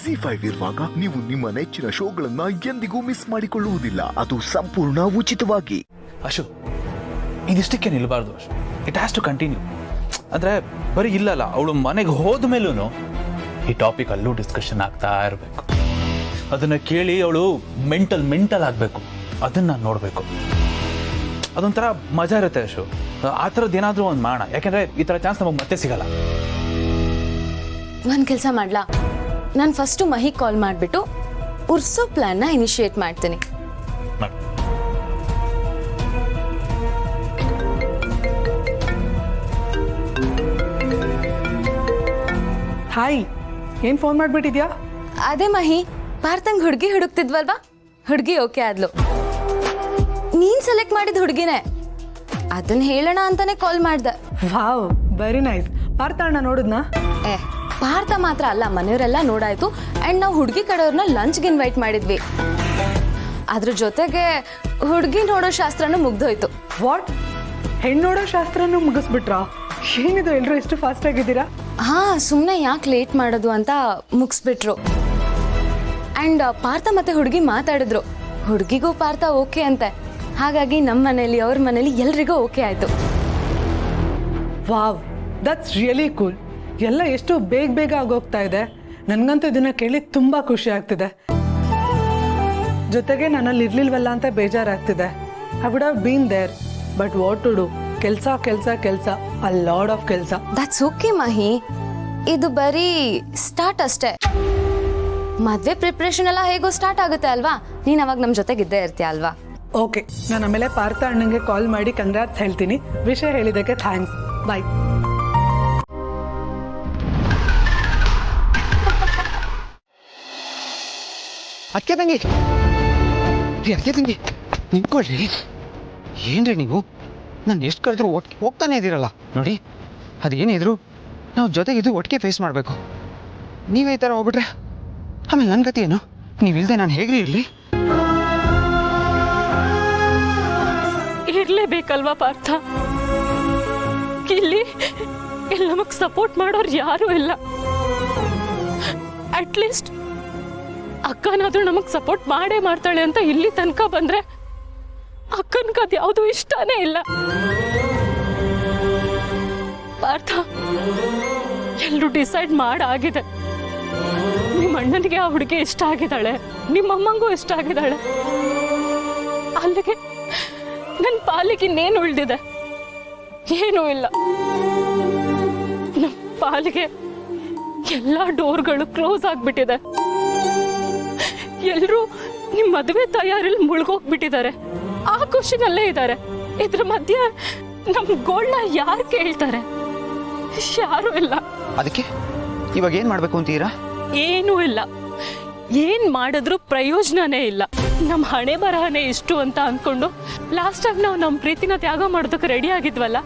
ZEE5 ಇರುವಾಗ ನೀವು ನಿಮ್ಮ ನೆಚ್ಚಿನ ಶೋಗಳನ್ನ ಎಂದಿಗೂ ಮಿಸ್ ಮಾಡಿಕೊಳ್ಳುವುದಿಲ್ಲ. ಅದು ಸಂಪೂರ್ಣ ಉಚಿತವಾಗಿ. ಅಶು, ಇದಿಷ್ಟಕ್ಕೆ ನಿಲ್ಬಾರ್ದು Ashu. It has to continue. ಅಂದರೆ ಬರೀ ಇಲ್ಲಲ್ಲ, ಅವಳು ಮನೆಗೆ ಹೋದ ಮೇಲೂ ಈ ಟಾಪಿಕ್ ಅಲ್ಲೂ ಡಿಸ್ಕಷನ್ ಆಗ್ತಾ ಇರಬೇಕು. ಅದನ್ನು ಕೇಳಿ ಅವಳು ಮೆಂಟಲ್ ಆಗಬೇಕು. ಅದನ್ನು ನಾನು ನೋಡಬೇಕು. ಅದೊಂಥರ ಮಜಾ ಇರುತ್ತೆ ಅಶು. ಆ ಥರದ್ದು ಏನಾದರೂ ಒಂದು ಮಾಡೋಣ, ಯಾಕೆಂದರೆ ಈ ಥರ ಚಾನ್ಸ್ ನಮಗೆ ಮತ್ತೆ ಸಿಗಲ್ಲ. ಒಂದು ಕೆಲಸ ಮಾಡ್ಲಾ, ನಾನು ಫಸ್ಟು ಮಹಿಗೆ ಕಾಲ್ ಮಾಡಿಬಿಟ್ಟು ಉರ್ಸೋ ಪ್ಲ್ಯಾನ್ನ ಇನಿಷಿಯೇಟ್ ಮಾಡ್ತೀನಿ. ಹಾಯ್, ಏನು ಫೋನ್ ಮಾಡಿಬಿಟ್ಟಿದ್ಯಾ? ಅದೇ ಮಹಿ, ಪಾರ್ಥಂಗ್ ಹುಡುಗಿ ಹುಡುಕ್ತಿದ್ವಲ್ವಾ, ಹುಡುಗಿ ಓಕೆ ಆದ್ಲು. ನೀನ್ ಸೆಲೆಕ್ಟ್ ಮಾಡಿದ ಹುಡುಗಿನೇ, ಅದನ್ನ ಹೇಳೋಣ ಅಂತಾನೆ ಕಾಲ್ ಮಾಡ್ದೆ. Wow, very nice. ಪಾರ್ಥ ಅಣ್ಣ ನೋಡಿದ್ನಾ? ಪಾರ್ಥ ಮಾತ್ರ ಅಲ್ಲ, ಮನೆಯವರೆಲ್ಲ ನೋಡಾಯ್ತು. ಆ್ಯಂಡ್ ನಾವು ಹುಡುಗಿ ಕಡೆಯವ್ರನ್ನ ಲಂಚ್ಗೆ ಇನ್ವೈಟ್ ಮಾಡಿದ್ವಿ. ಅದ್ರ ಜೊತೆಗೆ ಹುಡುಗಿ ನೋಡೋ ಶಾಸ್ತ್ರನೂ ಮುಗ್ದೋಯ್ತು. ವಾಟ್, ಹೆಣ್ಣು ನೋಡೋ ಶಾಸ್ತ್ರನೂ ಮುಗಿಸ್ಬಿಟ್ರಾ? ಏನಿದು, ಎಲ್ಲರೂ ಎಷ್ಟು ಫಾಸ್ಟ್ ಆಗಿದ್ದೀರಾ? ಹಾ, ಸುಮ್ಮನೆ ಯಾಕೆ ಲೇಟ್ ಮಾಡೋದು ಅಂತ ಮುಗಿಸ್ಬಿಟ್ರು. ಆ್ಯಂಡ್ ಪಾರ್ಥ ಮತ್ತೆ ಹುಡುಗಿ ಮಾತಾಡಿದ್ರು. ಹುಡುಗಿಗೂ ಪಾರ್ಥ ಓಕೆ ಅಂತೆ. ಹಾಗಾಗಿ ನಮ್ಮ ಮನೇಲಿ ಅವ್ರ ಮನೇಲಿ ಎಲ್ರಿಗೂ ಓಕೆ ಆಯ್ತು. Wow, that's really cool. ಎಲ್ಲ ಎಷ್ಟು ಬೇಗ ಆಗೋಗ್ತಾ ಇದೆ. ನನಗಂತೂ ಇದನ್ನ ಕೇಳಿ ತುಂಬಾ ಖುಷಿ ಆಗ್ತಿದೆ. ಜೊತೆಗೆ ನನ್ನಲ್ಲಿ ಇರ್ಲಿಲ್ವಲ್ಲ ಅಂತ ಬೇಜಾರಾಗ್ತಿದೆ. I would have been there, but what to do? ಕೆಲಸ ಕೆಲಸ ಕೆಲಸ, ಅ ಲಾಟ್ ಆಫ್ ಕೆಲಸ. ದಟ್ಸ್ ಓಕೆ ಮಹಿ, ಇದು ಬರೀ ಸ್ಟಾರ್ಟ್ ಅಷ್ಟೇ. ಮದ್ವೆ ಪ್ರಿಪ್ರೇಷನ್ ಎಲ್ಲ ಹೇಗೋ ಸ್ಟಾರ್ಟ್ ಆಗುತ್ತೆ ಅಲ್ವಾ, ನೀನ್ ಅವಾಗ ನಮ್ಮ ಜೊತೆಗಿದ್ದೇ ಇರ್ತೀಯ ಅಲ್ವಾ? ಓಕೆ, ನಾನು ಆಮೇಲೆ ಪಾರ್ಥ ಅಣ್ಣಂಗೆ ಕಾಲ್ ಮಾಡಿ ಕಂಗ್ರಾಟ್ಸ್ ಹೇಳ್ತೀನಿ. ವಿಷಯ ಹೇಳಿದ್ದಕ್ಕೆ ಥ್ಯಾಂಕ್ಸ್. ಬಾಯ್. ಅಕ್ಕೆ ತಂಗಿ ನಿಂತ್ಕೊಳ್ರಿ. ಏನ್ರಿ ನೀವು, ನಾನು ಎಷ್ಟು ಕರೆದ್ರು ಹೋಗ್ತಾನೆ ಇದ್ದೀರಲ್ಲ. ನೋಡಿ, ಅದೇನಿದ್ರು ನಾವು ಜೊತೆಗಿದ್ದು ಒಟ್ಟಿಗೆ ಫೇಸ್ ಮಾಡಬೇಕು. ನೀವೇ ಈ ಥರ ಹೋಗ್ಬಿಟ್ರೆ ಆಮೇಲೆ ನನ್ನ ಗತಿ ಏನು? ನೀವಿಲ್ದೆ ನಾನು ಹೇಗ್ರಿ ಇರಲಿ? ಇರ್ಲೇಬೇಕಲ್ವಾ ಪಾರ್ಥ? ಇಲ್ಲಿ ನಮಗ್ ಸಪೋರ್ಟ್ ಮಾಡೋರು ಯಾರು ಇಲ್ಲ. ಅಟ್ಲೀಸ್ಟ್ ಅಕ್ಕನಾದ್ರೂ ನಮಗ್ ಸಪೋರ್ಟ್ ಮಾಡೇ ಮಾಡ್ತಾಳೆ ಅಂತ ಇಲ್ಲಿ ತನಕ ಬಂದ್ರೆ, ಅಕ್ಕನ್ಗೆ ಅದು ಯಾವುದು ಇಷ್ಟನೇ ಇಲ್ಲ. ಪಾರ್ಥ, ಎಲ್ರು ಡಿಸೈಡ್ ಮಾಡಾಗಿದೆ. ನಿಮ್ಮ ಅಣ್ಣನಿಗೆ ಆ ಹುಡುಗಿ ಇಷ್ಟ ಆಗಿದ್ದಾಳೆ, ನಿಮ್ಮಮ್ಮಂಗೂ ಇಷ್ಟ ಆಗಿದ್ದಾಳೆ. ಅಲ್ಲಿಗೆ ನನ್ನ ಪಾಲಿಗೆ ಇನ್ನೇನು ಉಳಿದಿದೆ? ಏನೂ ಇಲ್ಲ. ನಮ್ಮ ಪಾಲಿಗೆ ಎಲ್ಲ ಡೋರ್ಗಳು ಕ್ಲೋಸ್ ಆಗ್ಬಿಟ್ಟಿದೆ. ಎಲ್ಲರೂ ನಿಮ್ಮ ಮದುವೆ ತಯಾರಿಲಿ ಮುಳುಗೋಗ್ಬಿಟ್ಟಿದ್ದಾರೆ. ಆ ಖುಷಿನಲ್ಲೇ ಇದ್ದಾರೆ. ಇದ್ರ ಮಧ್ಯೆ ನಮ್ಮ ಗೋಳ್ನ ಯಾರು ಕೇಳ್ತಾರೆ? ಯಾರು ಇಲ್ಲ. ಅದಕ್ಕೆ ಇವಾಗ ಏನು ಮಾಡಬೇಕು ಅಂತೀರಾ? ಏನೂ ಇಲ್ಲ. ಏನ್ ಮಾಡಿದ್ರು ಪ್ರಯೋಜನನೇ ಇಲ್ಲ. ನಮ್ಮ ಹಣೆ ಬರಹನೇ ಇಷ್ಟು ಅಂತ ಅಂದ್ಕೊಂಡು ಲಾಸ್ಟ್ ಟೈಮ್ ನಾವು ನಮ್ಮ ಪ್ರೀತಿನ ತ್ಯಾಗ ಮಾಡೋದಕ್ಕೆ ರೆಡಿ ಆಗಿದ್ವಲ್ಲ,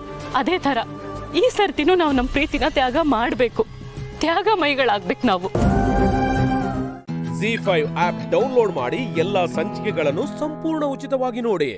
ಅದೇ ಥರ ಈ ಸರ್ತಿನೂ ನಾವು ನಮ್ಮ ಪ್ರೀತಿನ ತ್ಯಾಗ ಮಾಡಬೇಕು. ತ್ಯಾಗಮಯಿಗಳಾಗ್ಬೇಕು ನಾವು. ZEE5 ಆಪ್ ಡೌನ್ಲೋಡ್ ಮಾಡಿ ಎಲ್ಲಾ ಸಂಚಿಕೆಗಳನ್ನು ಸಂಪೂರ್ಣ ಉಚಿತವಾಗಿ ನೋಡಿ.